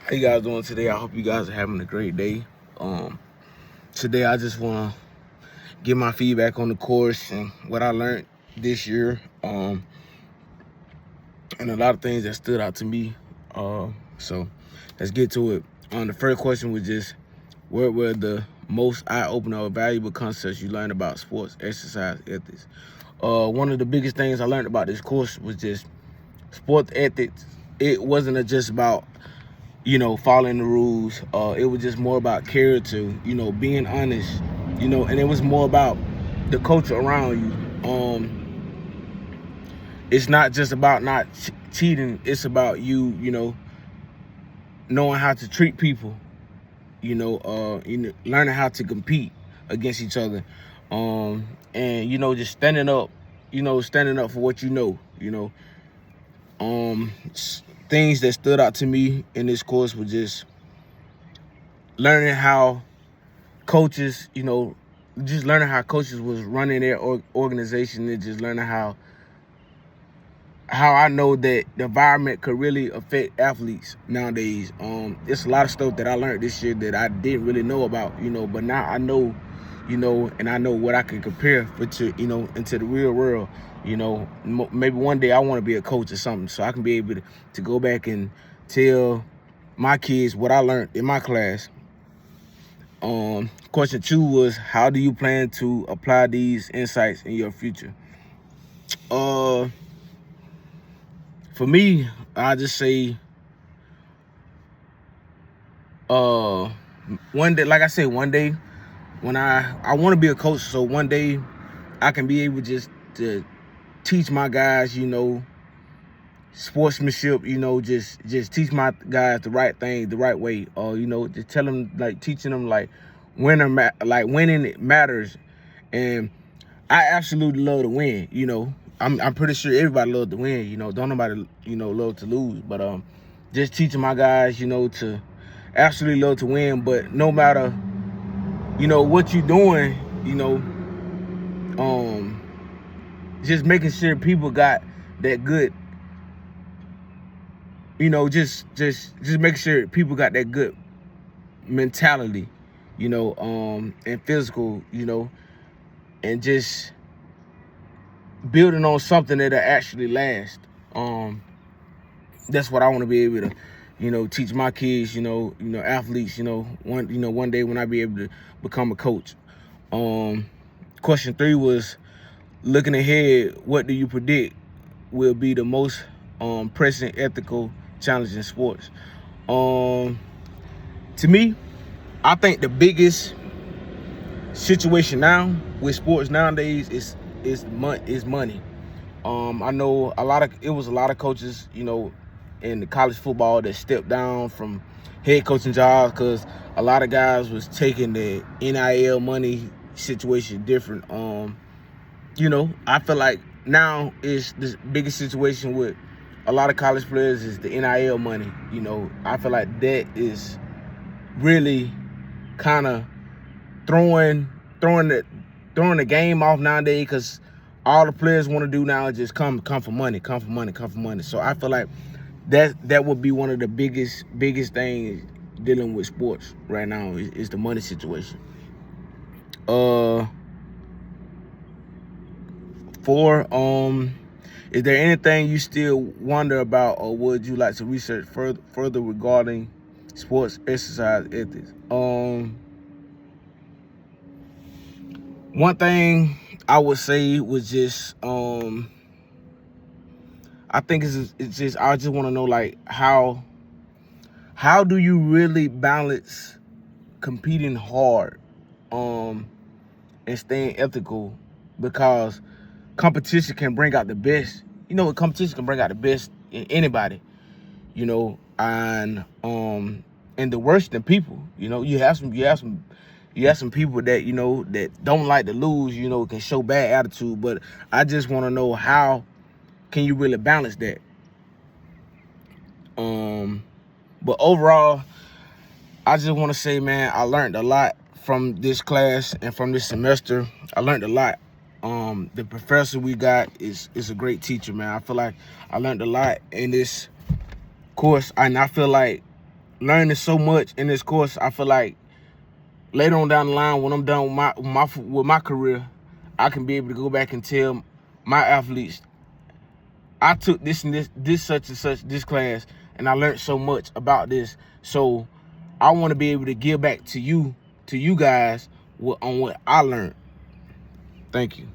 How you guys doing today? I hope you guys are having a great day. Today I just want to give my feedback on the course and what I learned this year, and a lot of things that stood out to me. So let's get to it. The first question was just, what were the most eye-opening or valuable concepts you learned about sports, exercise, ethics? One of the biggest things I learned about this course was just sports ethics. It wasn't just about following the rules. It was just more about character, being honest, and it was more about the culture around you. It's not just about not cheating. It's about you knowing how to treat people, learning how to compete against each other, and just standing up for what things that stood out to me in this course was just learning how coaches, just learning how coaches was running their organization, and just learning how I know that the environment could really affect athletes nowadays. It's a lot of stuff that I learned this year that I didn't really know about, but now I know, and I know what I can compare to, into the real world. Maybe one day I want to be a coach or something, so I can be able to go back and tell my kids what I learned in my class. Question 2 was, how do you plan to apply these insights in your future? For me, I just say, one day, like I said, one day when I want to be a coach, so one day I can be able just to teach my guys, sportsmanship, just teach my guys the right thing, the right way, or just tell them, teaching them winning it matters. And I absolutely love to win. I'm pretty sure everybody loves to win. Don't nobody love to lose, but just teaching my guys, to absolutely love to win. But no matter what you're doing, just making sure people got that good, just making sure people got that good mentality, and physical, and just building on something that'll actually last. That's what I want to be able to, teach my kids, athletes, one day when I be able to become a coach. Question 3 was, looking ahead, what do you predict will be the most pressing ethical challenge in sports? To me, I think the biggest situation now with sports nowadays is money. I know it was a lot of coaches, in the college football that stepped down from head coaching jobs because a lot of guys was taking the NIL money situation different. I feel like now is the biggest situation with a lot of college players is the NIL money. I feel like that is really kind of throwing the game off nowadays, because all the players want to do now is just come for money. So I feel like that would be one of the biggest things dealing with sports right now is the money situation. 4, is there anything you still wonder about, or would you like to research further regarding sports exercise ethics? One thing I would say was just, I think it's just, I just want to know, how do you really balance competing hard, and staying ethical? Because competition can bring out the best. Competition can bring out the best in anybody, and the worst in people. You have some people that that don't like to lose, can show bad attitude. But I just want to know, how can you really balance that? But overall, I just want to say, man, I learned a lot from this class and from this semester. I learned a lot. The professor we got is a great teacher, man. I feel like I learned a lot in this course, and I feel like learning so much in this course. I feel like later on down the line, when I'm done with my career, I can be able to go back and tell my athletes, I took this and this such and such, this class, and I learned so much about this. So I want to be able to give back to you guys on what I learned. Thank you.